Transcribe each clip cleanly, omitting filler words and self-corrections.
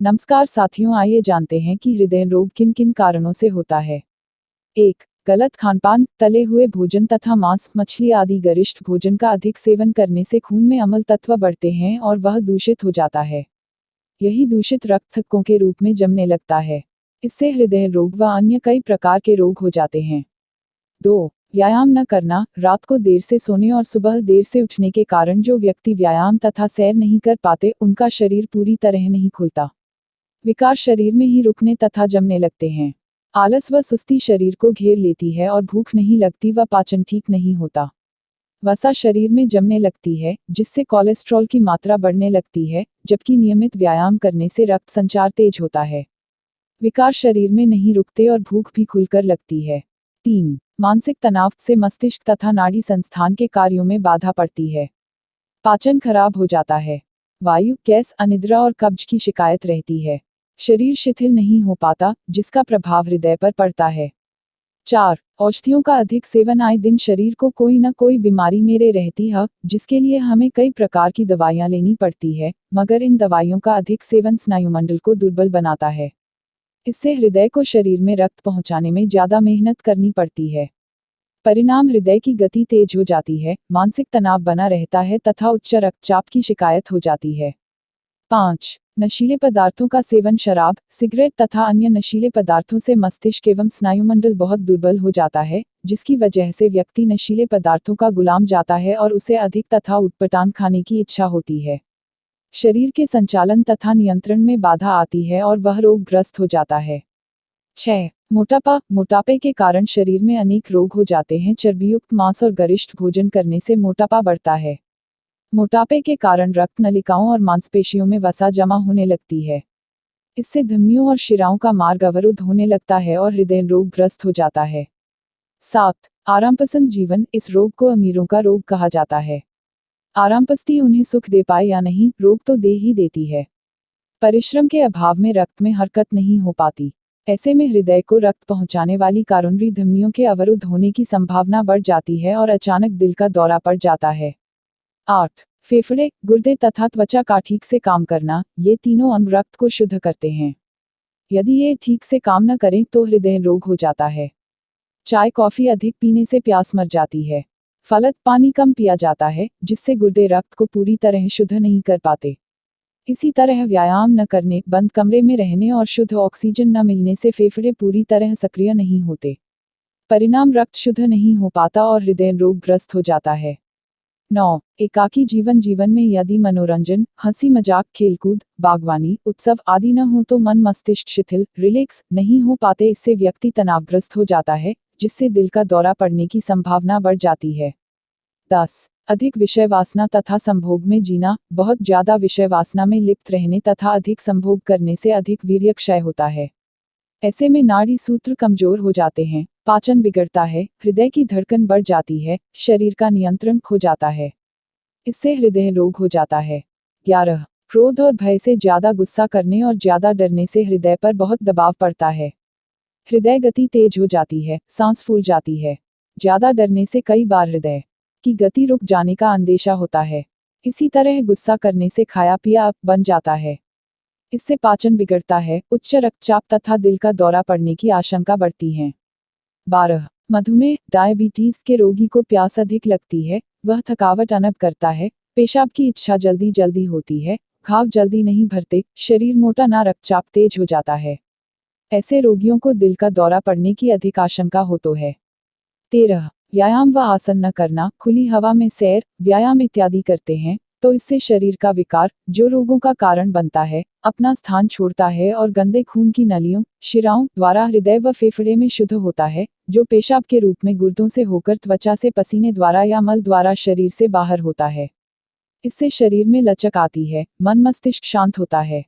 नमस्कार साथियों, आइए जानते हैं कि हृदय रोग किन किन कारणों से होता है। 1. गलत खानपान, तले हुए भोजन तथा मांस, मछली आदि गरिष्ठ भोजन का अधिक सेवन करने से खून में अम्ल तत्व बढ़ते हैं और वह दूषित हो जाता है। यही दूषित रक्त थक्कों के रूप में जमने लगता है। इससे हृदय रोग व अन्य कई प्रकार के रोग हो जाते हैं। 2. व्यायाम न करना, रात को देर से सोने और सुबह देर से उठने के कारण जो व्यक्ति व्यायाम तथा सैर नहीं कर पाते, उनका शरीर पूरी तरह नहीं खुलता। विकार शरीर में ही रुकने तथा जमने लगते हैं। आलस व सुस्ती शरीर को घेर लेती है और भूख नहीं लगती व पाचन ठीक नहीं होता। वसा शरीर में जमने लगती है, जिससे कोलेस्ट्रॉल की मात्रा बढ़ने लगती है, जबकि नियमित व्यायाम करने से रक्त संचार तेज होता है। विकार शरीर में नहीं रुकते और भूख भी खुलकर लगती है। 3. मानसिक तनाव से मस्तिष्क तथा नाड़ी संस्थान के कार्यों में बाधा पड़ती है। पाचन खराब हो जाता है। वायु, गैस, अनिद्रा और कब्ज की शिकायत रहती है। शरीर शिथिल नहीं हो पाता, जिसका प्रभाव हृदय पर पड़ता है। 4. औषधियों का अधिक सेवन, आए दिन शरीर को कोई न कोई बीमारी मेरे रहती है, जिसके लिए हमें कई प्रकार की दवाइयां लेनी पड़ती है, मगर इन दवाइयों का अधिक सेवन स्नायुमंडल को दुर्बल बनाता है। इससे हृदय को शरीर में रक्त पहुंचाने में ज्यादा मेहनत करनी पड़ती है। परिणाम हृदय की गति तेज हो जाती है, मानसिक तनाव बना रहता है तथा उच्च रक्तचाप की शिकायत हो जाती है। 5. नशीले पदार्थों का सेवन, शराब, सिगरेट तथा अन्य नशीले पदार्थों से मस्तिष्क एवं स्नायुमंडल बहुत दुर्बल हो जाता है, जिसकी वजह से व्यक्ति नशीले पदार्थों का गुलाम जाता है और उसे अधिक तथा उटपटांग खाने की इच्छा होती है। शरीर के संचालन तथा नियंत्रण में बाधा आती है और वह रोगग्रस्त हो जाता है। 6. मोटापा, मोटापे के कारण शरीर में अनेक रोग हो जाते हैं। चर्बीयुक्त मांस और गरिष्ठ भोजन करने से मोटापा बढ़ता है। मोटापे के कारण रक्त नलिकाओं और मांसपेशियों में वसा जमा होने लगती है। इससे धमनियों और शिराओं का मार्ग अवरुद्ध होने लगता है और हृदय रोगग्रस्त हो जाता है। 7. आरामपसंद जीवन, इस रोग को अमीरों का रोग कहा जाता है। आरामपस्ती उन्हें सुख दे पाए या नहीं, रोग तो दे ही देती है। परिश्रम के अभाव में रक्त में हरकत नहीं हो पाती। ऐसे में हृदय को रक्त पहुंचाने वाली करोनरी धमनियों के अवरुद्ध होने की संभावना बढ़ जाती है और अचानक दिल का दौरा पड़ जाता है। 8. फेफड़े, गुर्दे तथा त्वचा का ठीक से काम करना, ये तीनों अंग रक्त को शुद्ध करते हैं। यदि ये ठीक से काम न करें तो हृदय रोग हो जाता है। चाय कॉफी अधिक पीने से प्यास मर जाती है। फलत पानी कम पिया जाता है, जिससे गुर्दे रक्त को पूरी तरह शुद्ध नहीं कर पाते। इसी तरह व्यायाम न करने, बंद कमरे में रहने और शुद्ध ऑक्सीजन न मिलने से फेफड़े पूरी तरह सक्रिय नहीं होते। परिणाम रक्त शुद्ध नहीं हो पाता और हृदय रोगग्रस्त हो जाता है। 9. एकाकी जीवन, जीवन में यदि मनोरंजन, हंसी मजाक, खेलकूद, बागवानी, उत्सव आदि न हो तो मन मस्तिष्क शिथिल, रिलैक्स नहीं हो पाते। इससे व्यक्ति तनावग्रस्त हो जाता है, जिससे दिल का दौरा पड़ने की संभावना बढ़ जाती है। 10. अधिक विषय वासना तथा संभोग में जीना, बहुत ज्यादा विषय वासना में लिप्त रहने तथा अधिक संभोग करने से अधिक वीर्य क्षय होता है। ऐसे में नाड़ी सूत्र कमजोर हो जाते हैं, पाचन बिगड़ता है, हृदय की धड़कन बढ़ जाती है, शरीर का नियंत्रण खो जाता है। इससे हृदय रोग हो जाता है। 11. क्रोध और भय से ज्यादा गुस्सा करने और ज्यादा डरने से हृदय पर बहुत दबाव पड़ता है। हृदय गति तेज हो जाती है, सांस फूल जाती है। ज्यादा डरने से कई बार हृदय की गति रुक जाने का अंदेशा होता है। इसी तरह गुस्सा करने से खाया पिया अप बन जाता है। इससे पाचन बिगड़ता है, उच्च रक्तचाप तथा दिल का दौरा पड़ने की आशंका बढ़ती है। 12. मधुमेह, डायबिटीज के रोगी को प्यास अधिक लगती है, वह थकावट अनुभव करता है, पेशाब की इच्छा जल्दी जल्दी होती है, घाव जल्दी नहीं भरते, शरीर मोटा ना, रक्तचाप तेज हो जाता है। ऐसे रोगियों को दिल का दौरा पड़ने की अधिक आशंका हो तो है। 13. व्यायाम व आसन न करना, खुली हवा में सैर, व्यायाम इत्यादि करते हैं तो इससे शरीर का विकार, जो रोगों का कारण बनता है, अपना स्थान छोड़ता है और गंदे खून की नलियों, शिराओं द्वारा हृदय व फेफड़े में शुद्ध होता है, जो पेशाब के रूप में गुर्दों से होकर त्वचा से पसीने द्वारा या मल द्वारा शरीर से बाहर होता है। इससे शरीर में लचक आती है, मन मस्तिष्क शांत होता है।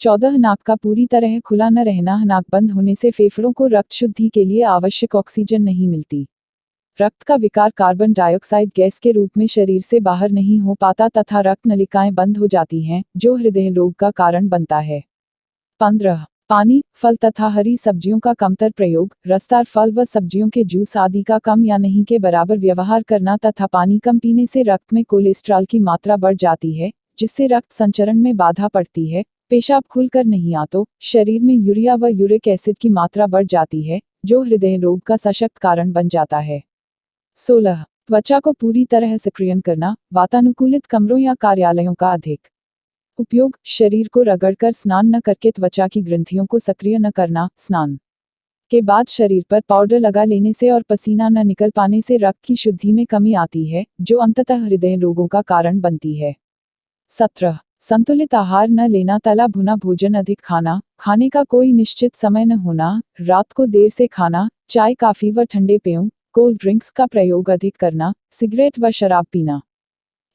14. नाक का पूरी तरह खुला न रहना, नाक बंद होने से फेफड़ों को रक्त शुद्धि के लिए आवश्यक ऑक्सीजन नहीं मिलती। रक्त का विकार कार्बन डाइऑक्साइड गैस के रूप में शरीर से बाहर नहीं हो पाता तथा रक्त नलिकाएं बंद हो जाती हैं, जो हृदय रोग का कारण बनता है। 15. पानी, फल तथा हरी सब्जियों का कमतर प्रयोग, रसदार फल व सब्जियों के जूस आदि का कम या नहीं के बराबर व्यवहार करना तथा पानी कम पीने से रक्त में कोलेस्ट्रॉल की मात्रा बढ़ जाती है, जिससे रक्त संचरण में बाधा पड़ती है, पेशाब खुलकर नहीं आ तो शरीर में यूरिया व यूरिक एसिड की मात्रा बढ़ जाती है, जो हृदय रोग का सशक्त कारण बन जाता है। 16. त्वचा को पूरी तरह सक्रियण करना, वातानुकूलित कमरों या कार्यालयों का अधिक उपयोग, शरीर को रगड़कर स्नान न करके त्वचा की ग्रंथियों को सक्रिय न करना, स्नान के बाद शरीर पर पाउडर लगा लेने से और पसीना न निकल पाने से रक्त की शुद्धि में कमी आती है, जो अंततः हृदय रोगों का कारण बनती है। 17. संतुलित आहार न लेना, तला भुना भोजन अधिक खाना, खाने का कोई निश्चित समय न होना, रात को देर से खाना, चाय कॉफी व ठंडे पेयों कोल्ड ड्रिंक्स का प्रयोग अधिक करना, सिगरेट व शराब पीना,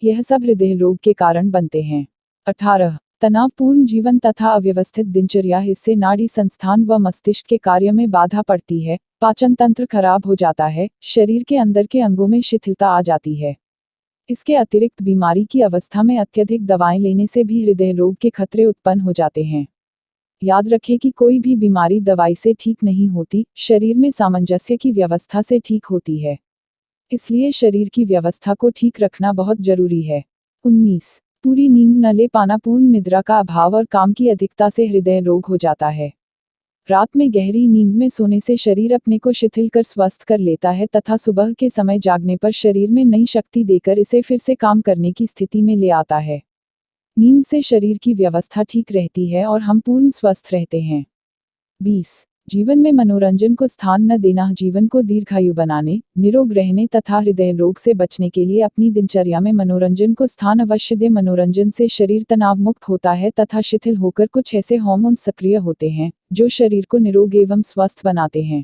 यह सब हृदय रोग के कारण बनते हैं। 18. तनावपूर्ण जीवन तथा अव्यवस्थित दिनचर्या, इससे नाड़ी संस्थान व मस्तिष्क के कार्य में बाधा पड़ती है, पाचन तंत्र खराब हो जाता है, शरीर के अंदर के अंगों में शिथिलता आ जाती है। इसके अतिरिक्त बीमारी की अवस्था में अत्यधिक दवाएं लेने से भी हृदय रोग के खतरे उत्पन्न हो जाते हैं। याद रखें कि कोई भी बीमारी दवाई से ठीक नहीं होती, शरीर में सामंजस्य की व्यवस्था से ठीक होती है। इसलिए शरीर की व्यवस्था को ठीक रखना बहुत जरूरी है। 19. पूरी नींद न ले पाना, पूर्ण निद्रा का अभाव और काम की अधिकता से हृदय रोग हो जाता है। रात में गहरी नींद में सोने से शरीर अपने को शिथिल कर स्वस्थ कर लेता है तथा सुबह के समय जागने पर शरीर में नई शक्ति देकर इसे फिर से काम करने की स्थिति में ले आता है। नींद से शरीर की व्यवस्था ठीक रहती है और हम पूर्ण स्वस्थ रहते हैं। 20. जीवन में मनोरंजन को स्थान न देना, जीवन को दीर्घायु बनाने, निरोग रहने तथा हृदय रोग से बचने के लिए अपनी दिनचर्या में मनोरंजन को स्थान अवश्य दे। मनोरंजन से शरीर तनाव मुक्त होता है तथा शिथिल होकर कुछ ऐसे हार्मोन सक्रिय होते हैं, जो शरीर को निरोग एवं स्वस्थ बनाते हैं।